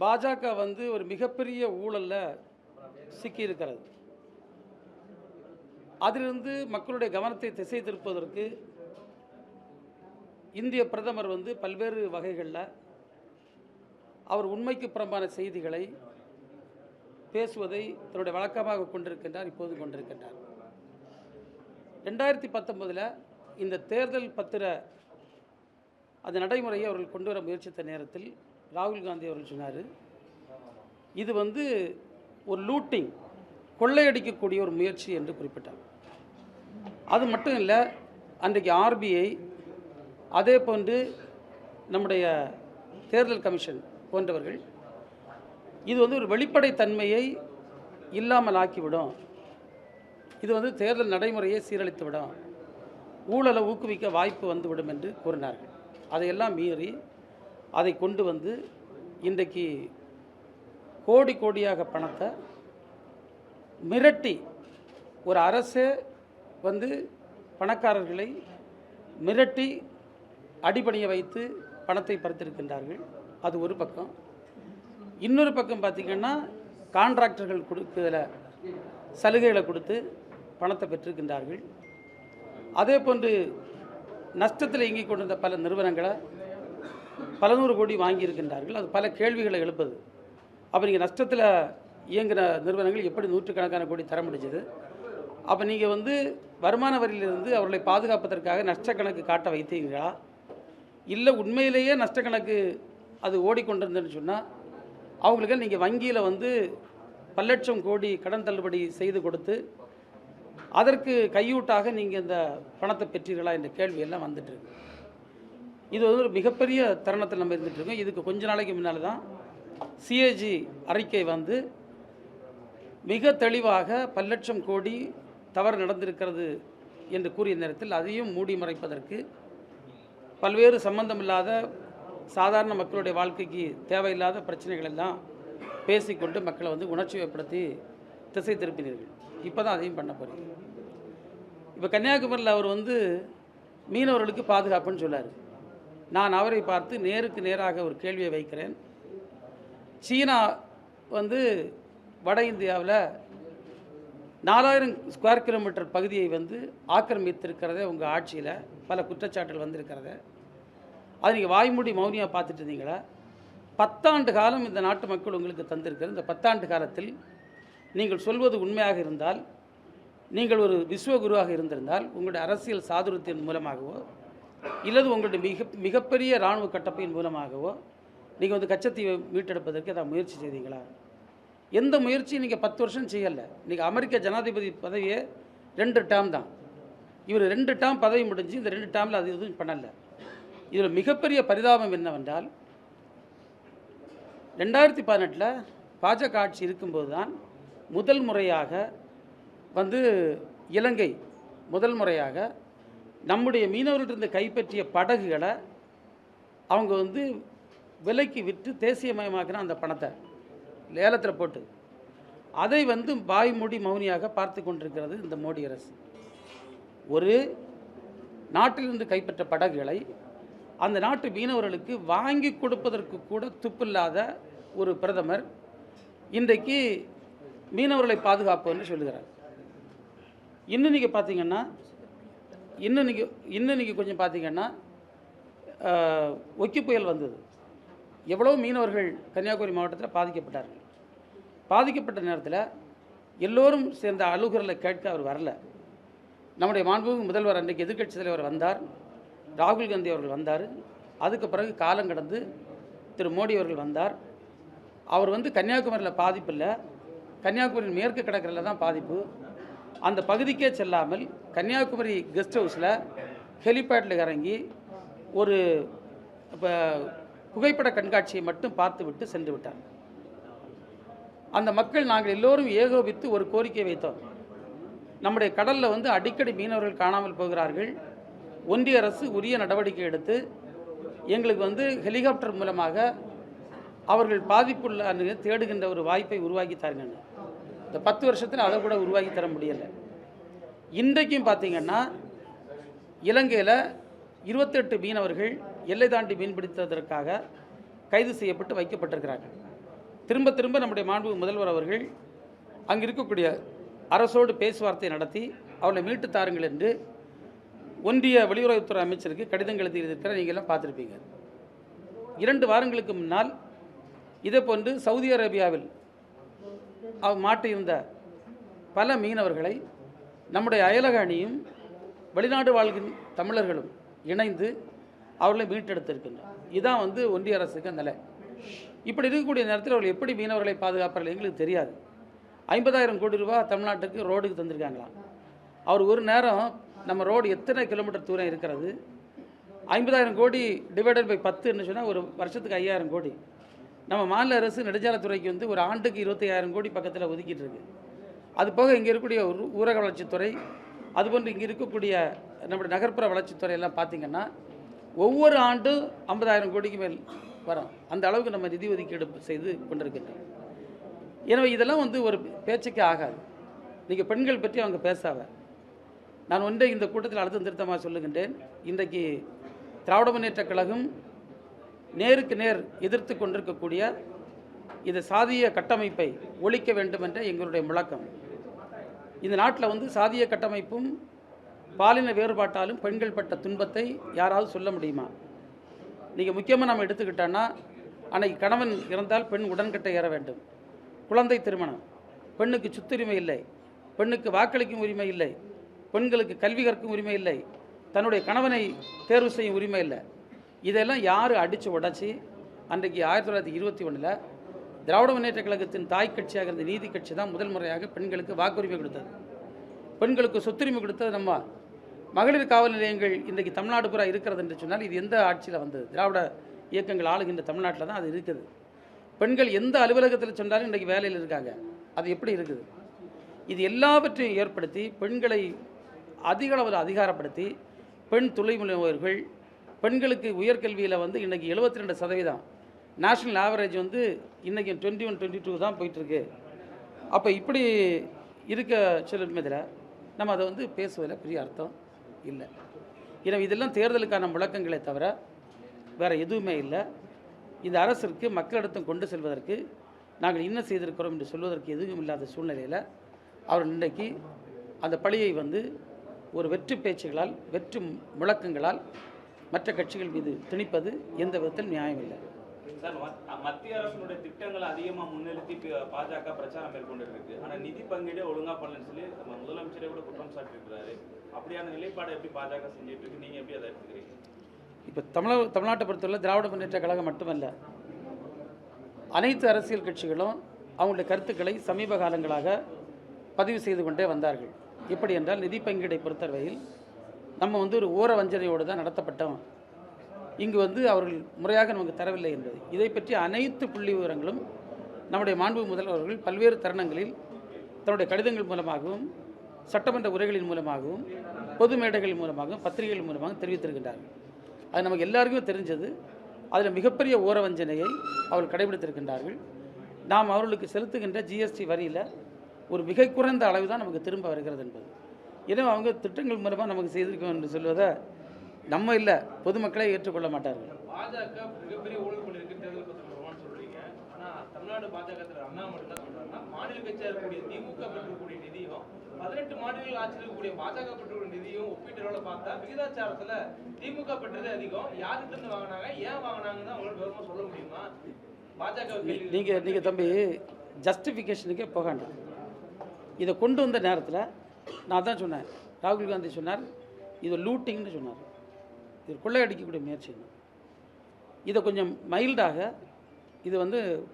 பாஜக ஒரு மிகப்பெரிய ஊழல்ல சிக்கியிருக்கிறது. அதிலிருந்து மக்களுடைய கவனத்தை திசை திருப்பதற்கு இந்திய பிரதமர் பல்வேறு வகைகளில் அவர் உண்மைக்கு புறம்பான செய்திகளை பேசுவதை தன்னுடைய வழக்கமாக கொண்டிருக்கின்றார், இப்போது கொண்டிருக்கின்றார். 2019 இந்த தேர்தல் பத்திர அந்த நடைமுறையை அவர்கள் கொண்டு வர முயற்சித்த நேரத்தில் ராகுல் காந்தி அவர்கள் சொன்னார், இது ஒரு லூட்டிங், கொள்ளையடிக்கக்கூடிய ஒரு முயற்சி என்று குறிப்பிட்டார். அது மட்டும் இல்லை, அன்றைக்கு ஆர்பிஐ, அதே போன்று நம்முடைய தேர்தல் கமிஷன் போன்றவர்கள் இது ஒரு வெளிப்படைத்தன்மையை இல்லாமல் ஆக்கிவிடும், இது தேர்தல் நடைமுறையை சீரழித்துவிடும், ஊழலை ஊக்குவிக்க வாய்ப்பு வந்துவிடும் என்று கூறினார்கள். அதையெல்லாம் மீறி அதை கொண்டு இன்றைக்கு கோடி கோடியாக பணத்தை மிரட்டி ஒரு அரசே பணக்காரர்களை மிரட்டி அடிபணிய வைத்து பணத்தை பறித்திருக்கின்றார்கள். அது ஒரு பக்கம். இன்னொரு பக்கம் பார்த்திங்கன்னா கான்ட்ராக்டர்கள் கொடுக்குற சலுகைகளை கொடுத்து பணத்தை பெற்றிருக்கின்றார்கள். அதே போன்று நஷ்டத்தில் இயங்கிக் கொண்டிருந்த பல நிறுவனங்களை பல நூறு கோடி வாங்கியிருக்கின்றார்கள். அது பல கேள்விகளை எழுப்புது. அப்போ நீங்கள் நஷ்டத்தில் இயங்குகிற நிறுவனங்கள் எப்படி நூற்றுக்கணக்கான கோடி தர முடிஞ்சது? அப்போ நீங்கள் வருமான வரியிலிருந்து அவர்களை பாதுகாப்பதற்காக நஷ்டக்கணக்கு காட்ட வைத்தீங்களா, இல்லை உண்மையிலேயே நஷ்டக்கணக்கு அது ஓடிக்கொண்டிருந்ததுன்னு சொன்னால் அவங்களுக்கு நீங்கள் வங்கியில் பல லட்சம் கோடி கடன் தள்ளுபடி செய்து கொடுத்து அதற்கு கையூட்டாக நீங்கள் இந்த பணத்தை பெற்றீர்களா என்ற கேள்வியெல்லாம் வந்துட்டுருக்கு. இது ஒரு மிகப்பெரிய தருணத்தில் நம்ம இருந்துகிட்ருக்கோம். இதுக்கு கொஞ்ச நாளைக்கு முன்னால் தான் சிஏஜி அறிக்கை மிக தெளிவாக பல லட்சம் கோடி தவறு நடந்திருக்கிறது என்று கூறிய நேரத்தில் அதையும் மூடி மறைப்பதற்கு பல்வேறு சம்பந்தமில்லாத சாதாரண மக்களுடைய வாழ்க்கைக்கு தேவையில்லாத பிரச்சனைகள் எல்லாம் பேசிக்கொண்டு மக்களை உணர்ச்சி வயப்படுத்தி திசை திருப்பினீர்கள். இப்போ தான் அதையும் பண்ண போகிறீங்க. இப்போ கன்னியாகுமரியில் அவர் மீனவர்களுக்கு பாதுகாப்புன்னு சொல்லார். நான் அவரை பார்த்து நேருக்கு நேராக ஒரு கேள்வியை வைக்கிறேன். சீனா வட இந்தியாவில் 4000 ஸ்கொயர் கிலோமீட்டர் பகுதியை ஆக்கிரமித்திருக்கிறதே உங்கள் ஆட்சியில் பல குற்றச்சாட்டுகள் வந்திருக்கிறத அது நீங்கள் வாய்மூடி மௌனியாக பார்த்துட்டு இருந்தீங்களா? 10 ஆண்டு காலம் இந்த நாட்டு மக்கள் உங்களுக்கு தந்திருக்கிற இந்த 10 ஆண்டு காலத்தில் நீங்கள் சொல்வது உண்மையாக இருந்தால், நீங்கள் ஒரு விஸ்வகுருவாக இருந்திருந்தால், உங்களுடைய அரசியல் சாதுரியத்தின் மூலமாகவோ இல்லது உங்களுடைய மிகப்பெரிய இராணுவ கட்டமைப்பின் மூலமாகவோ நீங்கள் கச்சத்தீவை மீட்டெடுப்பதற்கு ஏதாவது முயற்சி செய்தீங்களா? எந்த முயற்சியும் நீங்கள் 10 வருஷம் செய்யலை. நீங்கள் அமெரிக்க ஜனாதிபதி பதவியே 2 டேர்ம் தான். இவர் 2 டேர்ம் பதவி முடிஞ்சு இந்த 2 டேர்மில் அது எதுவும் பண்ணலை. இதில் மிகப்பெரிய பரிதாபம் என்னவென்றால் 2018 பாஜக ஆட்சி இருக்கும்போது தான் முதல் முறையாக இலங்கை முதல் முறையாக நம்முடைய மீனவர்களிருந்து கைப்பற்றிய படகுகளை அவங்க விலைக்கு விற்று தேசியமயமாக்கின அந்த பணத்தை லேலத்தில் போட்டு அதை வாய் மூடி மௌனியாக பார்த்து கொண்டிருக்கிறது இந்த மோடி அரசு. ஒரு நாட்டிலிருந்து கைப்பற்ற படகுகளை அந்த நாட்டு மீனவர்களுக்கு வாங்கி கொடுப்பதற்கு கூட துப்பில்லாத ஒரு பிரதமர் இன்றைக்கு மீனவர்களை பாதுகாப்புன்னு சொல்லுகிறார். இன்னும் நீங்கள் பார்த்தீங்கன்னா இன்னும் நீங்கள் கொஞ்சம் பார்த்தீங்கன்னா ஒக்கி புயல் வந்தது. எவ்வளோ மீனவர்கள் கன்னியாகுமரி மாவட்டத்தில் பாதிக்கப்பட்டார்கள். பாதிக்கப்பட்ட நேரத்தில் எல்லோரும் சேர்ந்த அலுவலர்களை கேட்க அவர் வரல. நம்முடைய மாண்புமிகு முதல்வர் அன்றைக்கு எதிர்க்கட்சி தலைவர் வந்தார், ராகுல் காந்தி அவர்கள் வந்தார். அதுக்கு பிறகு காலம் கடந்து திரு மோடி அவர்கள் வந்தார். அவர் கன்னியாகுமரியில் பாதிப்பு இல்லை, கன்னியாகுமரி மேற்கு கடற்கரையில் தான் பாதிப்பு. அந்த பகுதிக்கே செல்லாமல் கன்னியாகுமரி கெஸ்ட் ஹவுஸில் ஹெலிபேடில் இறங்கி ஒரு புகைப்பட கண்காட்சியை மட்டும் பார்த்துவிட்டு சென்று விட்டார். அந்த மக்கள் நாங்கள் எல்லோரும் ஏகோபித்து ஒரு கோரிக்கை வைத்தோம். நம்முடைய கடலில் அடிக்கடி மீனவர்கள் காணாமல் போகிறார்கள். ஒன்றிய அரசு உரிய நடவடிக்கை எடுத்து எங்களுக்கு ஹெலிகாப்டர் மூலமாக அவர்கள் பாதிப்புள்ள தேடுகின்ற ஒரு வாய்ப்பை உருவாக்கி தருங்க. இந்த 10 வருஷத்தில் அதை கூட உருவாக்கி தர முடியலை. இன்றைக்கும் பார்த்திங்கன்னா இலங்கையில் 28 மீனவர்கள் எல்லை தாண்டி மீன்பிடித்ததற்காக கைது செய்யப்பட்டு வைக்கப்பட்டிருக்கிறார்கள். திரும்ப திரும்ப நம்முடைய மாண்புமிகு முதல்வர் அவர்கள் அங்கு இருக்கக்கூடிய அரசோடு பேச்சுவார்த்தை நடத்தி அவளை மீட்டு தாருங்கள் என்று ஒன்றிய வெளியுறவுத்துறை அமைச்சருக்கு கடிதங்கள் எழுதியிருக்கிற நீங்கள்லாம் பார்த்துருப்பீங்க. 2 வாரங்களுக்கு முன்னால் இதே போன்று சவுதி அரேபியாவில் மாட்டியிருந்த பல மீனவர்களை நம்முடைய அயலக அணியும் வெளிநாடு வாழ்கின்ற தமிழர்களும் இணைந்து அவர்களை மீட்டெடுத்திருக்கின்றனர். இதுதான் ஒன்றிய அரசுக்கு நிலை. இப்படி இருக்கக்கூடிய நேரத்தில் அவர்கள் எப்படி மீனவர்களை பாதுகாப்பார்கள் எங்களுக்கு தெரியாது. 50,000 கோடி ரூபாய் தமிழ்நாட்டுக்கு ரோடுக்கு தந்திருக்காங்களாம். அவர் ஒரு நேரம் நம்ம ரோடு எத்தனை கிலோமீட்டர் தூரம் இருக்கிறது, 50,000 கோடி டிவைடட் பை 10ன்னு சொன்னால் ஒரு வருஷத்துக்கு 5,000 கோடி. நம்ம மாநில அரசு நெடுஞ்சாலைத்துறைக்கு ஒரு ஆண்டுக்கு 25,000 கோடி பக்கத்தில் ஒதுக்கிட்டு இருக்கு. அது போக இங்கே இருக்கக்கூடிய ஊரக வளர்ச்சித்துறை, அதுபோன்று இங்கே இருக்கக்கூடிய நம்முடைய நகர்ப்புற வளர்ச்சித்துறை எல்லாம் பார்த்திங்கன்னா ஒவ்வொரு ஆண்டும் 50,000 கோடிக்கு மேல் வரும். அந்த அளவுக்கு நம்ம நிதி ஒதுக்கீடு செய்து கொண்டிருக்கின்றோம். எனவே இதெல்லாம் ஒரு பேச்சுக்கு ஆகாது. நீங்கள் பெண்கள் பற்றி அவங்க பேசாத. நான் ஒன்றை இந்த கூட்டத்தில் அழுத்தம் திருத்தமாக சொல்லுகின்றேன். இன்றைக்கு திராவிட முன்னேற்றக் கழகம் நேருக்கு நேர் எதிர்த்து கொண்டிருக்கக்கூடிய இந்த சாதிய கட்டமைப்பை ஒழிக்க வேண்டும் என்ற எங்களுடைய முழக்கம். இந்த நாட்டில் சாதிய கட்டமைப்பும் பாலின வேறுபாட்டாலும் பெண்கள் பட்ட துன்பத்தை யாராவது சொல்ல முடியுமா? நீங்கள் முக்கியமாக நம்ம எடுத்துக்கிட்டோன்னா, அன்னைக்கு கணவன் இறந்தால் பெண் உடன்கட்டை ஏற வேண்டும். குழந்தை திருமணம், பெண்ணுக்கு சொத்துரிமை இல்லை, பெண்ணுக்கு வாக்களிக்கும் உரிமை இல்லை, பெண்களுக்கு கல்வி கற்கும் உரிமை இல்லை, தன்னுடைய கணவனை தேர்வு செய்யும் உரிமை இல்லை. இதெல்லாம் யார் அடித்து உடச்சி அன்றைக்கு 1921 திராவிட முன்னேற்ற கழகத்தின் தாய் கட்சியாக இருந்த நீதி கட்சி தான் முதல் முறையாக பெண்களுக்கு வாக்குரிமை கொடுத்தது, பெண்களுக்கு சொத்துரிமை கொடுத்தது. நம்ம மகளிர் காவல் நிலையங்கள் இன்றைக்கு தமிழ்நாடு பூரா இருக்கிறது என்று சொன்னால் இது எந்த ஆட்சியில் வந்தது? திராவிட இயக்கங்கள் ஆளுகின்ற தமிழ்நாட்டில் தான் அது இருக்குது. பெண்கள் எந்த அலுவலகத்தில் சொன்னாலும் இன்றைக்கு வேலையில் இருக்காங்க. அது எப்படி இருக்குது? இது எல்லாவற்றையும் ஏற்படுத்தி பெண்களை அதிக அளவில் அதிகாரப்படுத்தி பெண் தொழில் முனைவோர்கள், பெண்களுக்கு உயர்கல்வியில் இன்றைக்கி 72%, நேஷ்னல் ஆவரேஜ் இன்றைக்கி 21-22 தான் போயிட்டுருக்கு. அப்போ இப்படி இருக்க சொல்லுமதில் நம்ம அதை பேசுவதில் பெரிய அர்த்தம் இல்லை. எனவே இதெல்லாம் தேர்தலுக்கான முழக்கங்களே தவிர வேறு எதுவுமே இல்லை. இந்த அரசிற்கு மக்களிடத்தும் கொண்டு செல்வதற்கு நாங்கள் என்ன செய்திருக்கிறோம் என்று சொல்வதற்கு எதுவும் இல்லாத சூழ்நிலையில் அவர் இன்றைக்கு அந்த பழியை ஒரு வெற்றி பேச்சுகளால், வெற்றி முழக்கங்களால் மற்ற கட்சிகள் மீது திணிப்பது எந்த விதத்தில் நியாயம் இல்லை. சார், மத்திய அரசுடைய திட்டங்களை அதிகமாக முன்னிறுத்தி பாஜக பிரச்சாரம் மேற்கொண்டிருக்கு. ஆனால் நிதி பங்கீடே ஒழுங்காக பண்ணலன்னு சொல்லி நம்ம முதலமைச்சரே கூட குற்றம் சாட்டியிருக்கிறாரு. அப்படியான நிலைப்பாடை எப்படி பாஜக செஞ்சுட்டு இருக்கு? நீங்கள் எப்படி அதை எடுத்துக்கிறீங்க? இப்போ தமிழ்நாட்டை பொறுத்தவரை திராவிட முன்னேற்ற கழகம் மட்டுமல்ல, அனைத்து அரசியல் கட்சிகளும் அவங்களுடைய கருத்துக்களை சமீப காலங்களாக பதிவு செய்து கொண்டே வந்தார்கள். எப்படி என்றால், நிதி பங்கீடை பொறுத்தவரையில் நம்ம ஒரு ஓர வஞ்சனையோடு தான் நடத்தப்பட்டோம். இங்கு அவர்கள் முறையாக நமக்கு தரவில்லை என்பது. இதை பற்றி அனைத்து புள்ளி விவரங்களும் நம்முடைய மாண்புமிகு முதல்வர்கள் பல்வேறு தருணங்களில் தன்னுடைய கடிதங்கள் மூலமாகவும், சட்டமன்ற உரைகளின் மூலமாகவும், பொது மேடைகள் மூலமாகவும், பத்திரிகைகள் மூலமாகவும் தெரிவித்திருக்கின்றார்கள். அது நமக்கு எல்லாருக்குமே தெரிஞ்சது. அதில் மிகப்பெரிய ஓர வஞ்சனையை அவர்கள் கடைபிடித்திருக்கின்றார்கள். நாம் அவர்களுக்கு செலுத்துகின்ற ஜிஎஸ்டி வரியில் ஒரு மிக குறைந்த அளவு தான் நமக்கு திரும்ப வருகிறது என்பது. எனவே அவங்க திட்டங்கள் மூலமாக நமக்கு செய்திருக்கோம் என்று சொல்வதை நம்ம இல்லை, பொதுமக்களே ஏற்றுக்கொள்ள மாட்டார்கள். பாஜக மிகப்பெரிய ஊழல் பண்ணியிருக்கு, தேர்தல் பத்திரம் சொல்றீங்க. ஆனால் தமிழ்நாடு பாஜக அண்ணாமலை என்ன சொல்றாருன்னா, மாநில கட்சியாக இருக்கக்கூடிய திமுக பெற்றக்கூடிய நிதியும் 18 மாநிலங்கள் ஆட்சியில் இருக்கக்கூடிய பாஜக பெற்றக்கூடிய நிதியும் ஒப்பீட்டு பார்த்தா விகிதாச்சாரத்தில் திமுக பெற்றதே அதிகம். யார்கிட்ட இருந்து வாங்கினாங்க, ஏன் வாங்கினாங்கன்னு அவங்களால விவரமாக சொல்ல முடியுமா? பாஜக நீங்கள் தம்பி ஜஸ்டிஃபிகேஷனுக்கே போக வேண்டாம். இதை கொண்டு வந்த நேரத்தில் நான் தான் சொன்னேன், ராகுல் காந்தி சொன்னார் இது லூட்டிங்னு சொன்னார், இது கொள்ளையடிக்கக்கூடிய முயற்சி. இதை கொஞ்சம் மைல்டாக, இது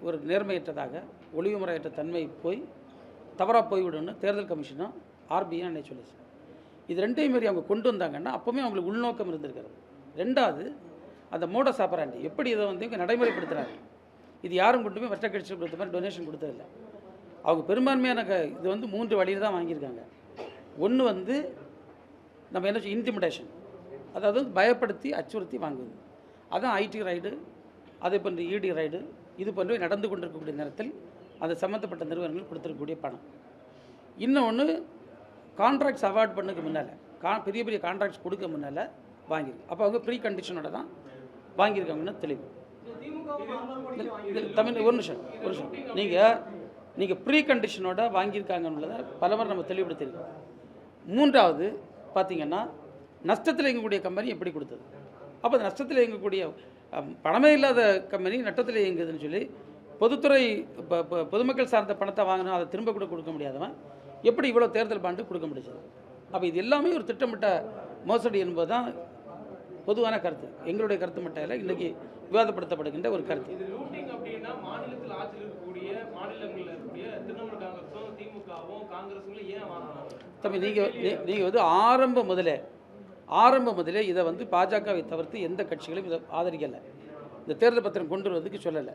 ஒரு நேர்மையற்றதாக, ஒளிவுமுறையற்ற தன்மை போய் தவறாக போய்விடும்னு தேர்தல் கமிஷனும் ஆர்பிஐயும் அன்னைக்கு சொல்லிச்சு. இது ரெண்டையும் மாரி அவங்க கொண்டு வந்தாங்கன்னா அப்போவுமே அவங்களுக்கு உள்நோக்கம் இருந்திருக்கிறது. ரெண்டாவது, அந்த மோடஸ் ஆப்பராண்டி எப்படி இதை இவங்க நடைமுறைப்படுத்துகிறாங்க. இது யாரும் கொண்டு போய் மற்ற கட்சிகள் கொடுத்த மாதிரி டொனேஷன் கொடுத்ததில்லை. அவங்க பெரும்பான்மையான இது 3 வழியில் தான் வாங்கியிருக்காங்க. ஒன்று நம்ம என்ன இன்டிமிடேஷன், அதாவது பயப்படுத்தி அச்சுறுத்தி வாங்குவது. அதான் ஐடி ரைடு, அதே போன்று இடி ரைடு, இது போன்றவை நடந்து கொண்டிருக்கக்கூடிய நேரத்தில் அந்த சம்மந்தப்பட்ட நிறுவனங்கள் கொடுத்துருக்கக்கூடிய பணம். இன்னொன்று, கான்ட்ராக்ட்ஸ் அவார்ட் பண்ணுக்கு முன்னால், பெரிய பெரிய கான்ட்ராக்ட்ஸ் கொடுக்க முன்னால் வாங்கியிருக்கு. அப்போ அவங்க ப்ரீ கண்டிஷனோட தான் வாங்கியிருக்காங்கன்னு தெளிவு. தமிழ் ஒரு நிமிஷம் நீங்கள் ப்ரீ கண்டிஷனோட வாங்கியிருக்காங்கன்றதை பலமுறை நம்ம தெளிவுபடுத்தியிருக்கோம். மூன்றாவது பார்த்தீங்கன்னா நஷ்டத்தில் இயங்கக்கூடிய கம்பெனி எப்படி கொடுத்தது? அப்போ நஷ்டத்தில் இயங்கக்கூடிய பணமே இல்லாத கம்பெனி நட்டத்தில் இயங்குதுன்னு சொல்லி பொதுத்துறை பொதுமக்கள் சார்ந்த பணத்தை வாங்கினா அதை திரும்ப கூட கொடுக்க முடியாதவன் எப்படி இவ்வளோ தேர்தல் பாண்டு கொடுக்க முடிச்சது? அப்போ இது எல்லாமே ஒரு திட்டமிட்ட மோசடி என்பது தான் பொதுவான கருத்து. எங்களுடைய கருத்து மட்டும் இல்லை, இன்றைக்கி விவாதப்படுத்தப்படுகின்ற ஒரு கருத்து. இது லூட்டிங் அப்படின்னா மாநிலத்தில் ஆட்சியில் இருக்கக்கூடிய மாநிலங்களில் இருக்கக்கூடிய திரிணாமுல் காங்கிரஸும் திமுகவும் காங்கிரஸுங்களும் ஏன் வாங்கணும்? தம்பி நீங்கள் வந்து ஆரம்ப முதலே இதை வந்து பாஜகவை தவிர்த்து எந்த கட்சிகளும் இதை ஆதரிக்கலை. இந்த தேர்தல் பத்திரம் கொண்டு வருவதற்கு சொல்லலை.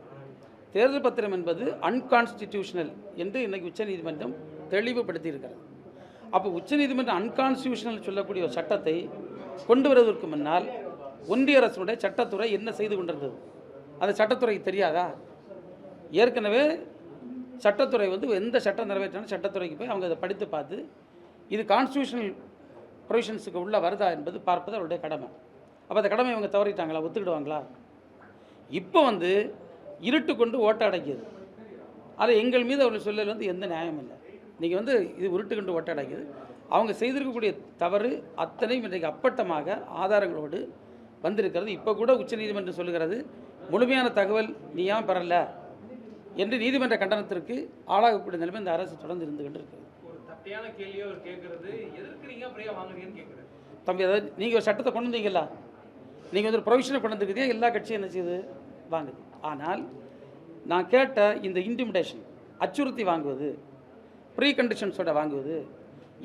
தேர்தல் பத்திரம் என்பது அன்கான்ஸ்டிடியூஷனல் என்று இன்றைக்கி உச்சநீதிமன்றம் தெளிவுபடுத்தி இருக்கிறது. அப்போ உச்சநீதிமன்றம் அன்கான்ஸ்டிடியூஷனல் சொல்லக்கூடிய ஒரு சட்டத்தை கொண்டு வருவதற்கு முன்னால் ஒன்றிய அரசுடைய சட்டத்துறை என்ன செய்து கொண்டிருந்தது அந்த சட்டத்துறைக்கு தெரியாதா? ஏற்கனவே சட்டத்துறை வந்து எந்த சட்டம் நிறைவேற்றினாலும் சட்டத்துறைக்கு போய் அவங்க அதை படித்து பார்த்து இது கான்ஸ்டியூஷனல் ப்ரொவிஷன்ஸுக்கு உள்ள வருதா என்பது பார்ப்பது அவருடைய கடமை. அப்போ அந்த கடமை இவங்க தவறிட்டாங்களா? ஒத்துக்கிடுவாங்களா? இப்போ வந்து இருட்டு கொண்டு ஓட்ட அடைக்கிது. அது எங்கள் மீது அவர்கள் சொல்லல் வந்து எந்த நியாயமும் இல்லை. இன்றைக்கி வந்து இது உருட்டு கொண்டு ஓட்ட அடைக்குது. அவங்க செய்திருக்கக்கூடிய தவறு அத்தனையும் இன்றைக்கு அப்பட்டமாக ஆதாரங்களோடு வந்திருக்கிறது. இப்போ கூட உச்சநீதிமன்றம் சொல்லுகிறது முழுமையான தகவல் நீ ஏன் பெறலை என்று நீதிமன்ற கண்டனத்திற்கு ஆளாகக்கூடிய நிலைமை இந்த அரசு தொடர்ந்து இருந்து கொண்டு இருக்கிறது. ஒரு தட்டையான கேள்வியை அவர் கேட்கறது எதற்கு நீங்கள் அப்படியே வாங்குறீங்கன்னு கேட்குறேன். தம்பி, அதாவது நீங்கள் ஒரு சட்டத்தை கொண்டு வந்தீங்களா? நீங்கள் வந்து ஒரு ப்ரொவிஷனை கொண்டு வந்துருக்கீங்க, எல்லா கட்சியும் என்ன செய்யுது? வாங்குது. ஆனால் நான் கேட்ட இந்த இன்டிமிடேஷன், அச்சுறுத்தி வாங்குவது, ப்ரீ கண்டிஷன்ஸோட வாங்குவது,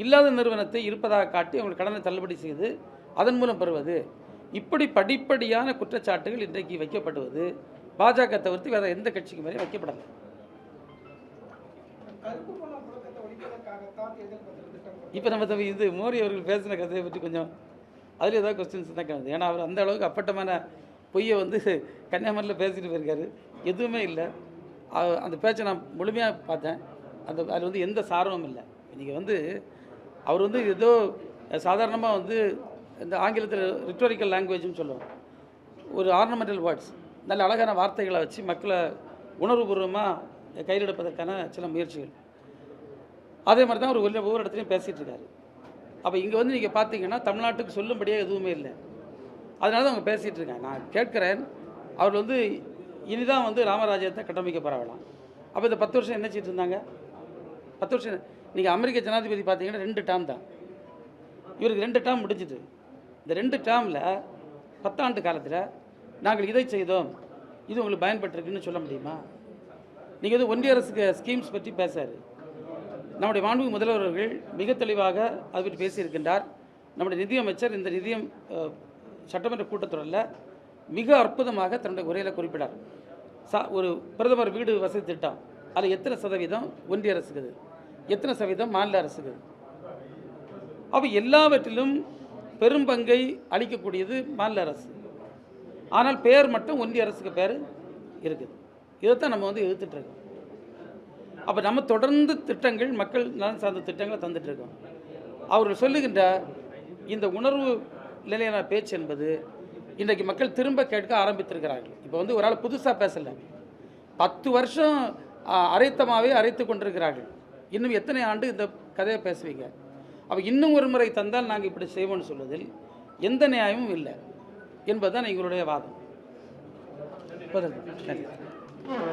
இல்லாத நிறுவனத்தை இருப்பதாக காட்டி அவங்களுக்கு கடனை தள்ளுபடி செய்து அதன் மூலம் பெறுவது, இப்படி படிப்படியான குற்றச்சாட்டுகள் இன்றைக்கு வைக்கப்படுவது பாஜக தவிர்த்து வேறு எந்த கட்சிக்கு மேலே வைக்கப்படலை. இப்போ நம்ம இது மோடி அவர்கள் பேசின கதையை பற்றி கொஞ்சம் அதில் ஏதாவது கொஸ்டின்ஸ் தான் கேட்குது. ஏன்னா அவர் அந்த அளவுக்கு அப்பட்டமான பொய்யை வந்து கன்னியாகுமரியில் பேசிட்டு போயிருக்காரு. எதுவுமே இல்லை. அந்த பேச்சை நான் முழுமையாக பார்த்தேன். அதில் வந்து எந்த சாரமும் இல்லை. இன்றைக்கி வந்து அவர் வந்து ஏதோ சாதாரணமாக வந்து இந்த ஆங்கிலத்தில் ரிட்டோரிக்கல் லாங்குவேஜ்னு சொல்லுவோம், ஒரு ஆர்னமெண்டல் வேர்ட்ஸ், நல்ல அழகான வார்த்தைகளை வச்சு மக்களை உணர்வுபூர்வமாக கையில் எடுப்பதற்கான சில முயற்சிகள். அதே மாதிரி தான் அவர் ஒவ்வொரு இடத்துலையும் பேசிகிட்டு இருக்காரு. அப்போ இங்கே வந்து நீங்கள் பார்த்தீங்கன்னா தமிழ்நாட்டுக்கு சொல்லும்படியாக எதுவுமே இல்லை. அதனால தான் அவங்க பேசிகிட்டு இருக்காங்க. நான் கேட்குறேன், அவர் வந்து இனிதான் வந்து ராமராஜ்யத்தை கட்டமைக்க பரவலாம். அப்போ இந்த 10 வருஷம் என்ன செய்யிட்டு இருந்தாங்க? 10 வருஷம் நீங்கள் அமெரிக்க ஜனாதிபதி பார்த்தீங்கன்னா 2 டேர்ம் தான். இவருக்கு 2 டேர்ம் முடிஞ்சிட்டு. இந்த 2 டேர்மில் 10 ஆண்டு காலத்தில் நாங்கள் இதை செய்தோம், இது உங்களுக்கு பயன்பட்டுருக்குன்னு சொல்ல முடியுமா? நீங்கள் வந்து ஒன்றிய அரசுக்கு ஸ்கீம்ஸ் பற்றி பேசாரு. நம்முடைய மாண்புமிகு முதல்வர்கள் மிக தெளிவாக அது பற்றி பேசியிருக்கின்றார். நம்முடைய நிதியமைச்சர் இந்த சட்டமன்ற கூட்டத்தொடரில் மிக அற்புதமாக தன்னுடைய உரையில் குறிப்பிட்டார். ஒரு பிரதமர் வீடு வசதி திட்டம், அதில் எத்தனை சதவீதம் ஒன்றிய அரசுக்குது, எத்தனை சதவீதம் மாநில அரசுக்குது? அப்போ எல்லாவற்றிலும் பெரும் பங்கை அளிக்கக்கூடியது மாநில அரசு. ஆனால் பேர் மட்டும் ஒன்றிய அரசுக்கு பேர் இருக்குது. இதைத்தான் நம்ம வந்து எதிர்த்துட்ருக்கோம். அப்போ நம்ம தொடர்ந்து திட்டங்கள், மக்கள் நலன் சார்ந்த திட்டங்களை தந்துட்டுருக்கோம். அவர்கள் சொல்லுகின்ற இந்த உணர்வு நிலையான பேச்சு என்பது இன்றைக்கு மக்கள் திரும்ப கேட்க ஆரம்பித்திருக்கிறார்கள். இப்போ வந்து ஒரு ஆள் புதுசாக பேசலை, 10 வருஷம் அரைத்தமாகவே அரைத்து கொண்டிருக்கிறார்கள். இன்னும் எத்தனை ஆண்டு இந்த கதையை பேசுவீங்க? அப்போ இன்னும் ஒரு முறை தந்தால் நாங்கள் இப்படி செய்வோம்னு சொல்வதில் எந்த நியாயமும் இல்லை என்பதுதான் எங்களுடைய வாதம்.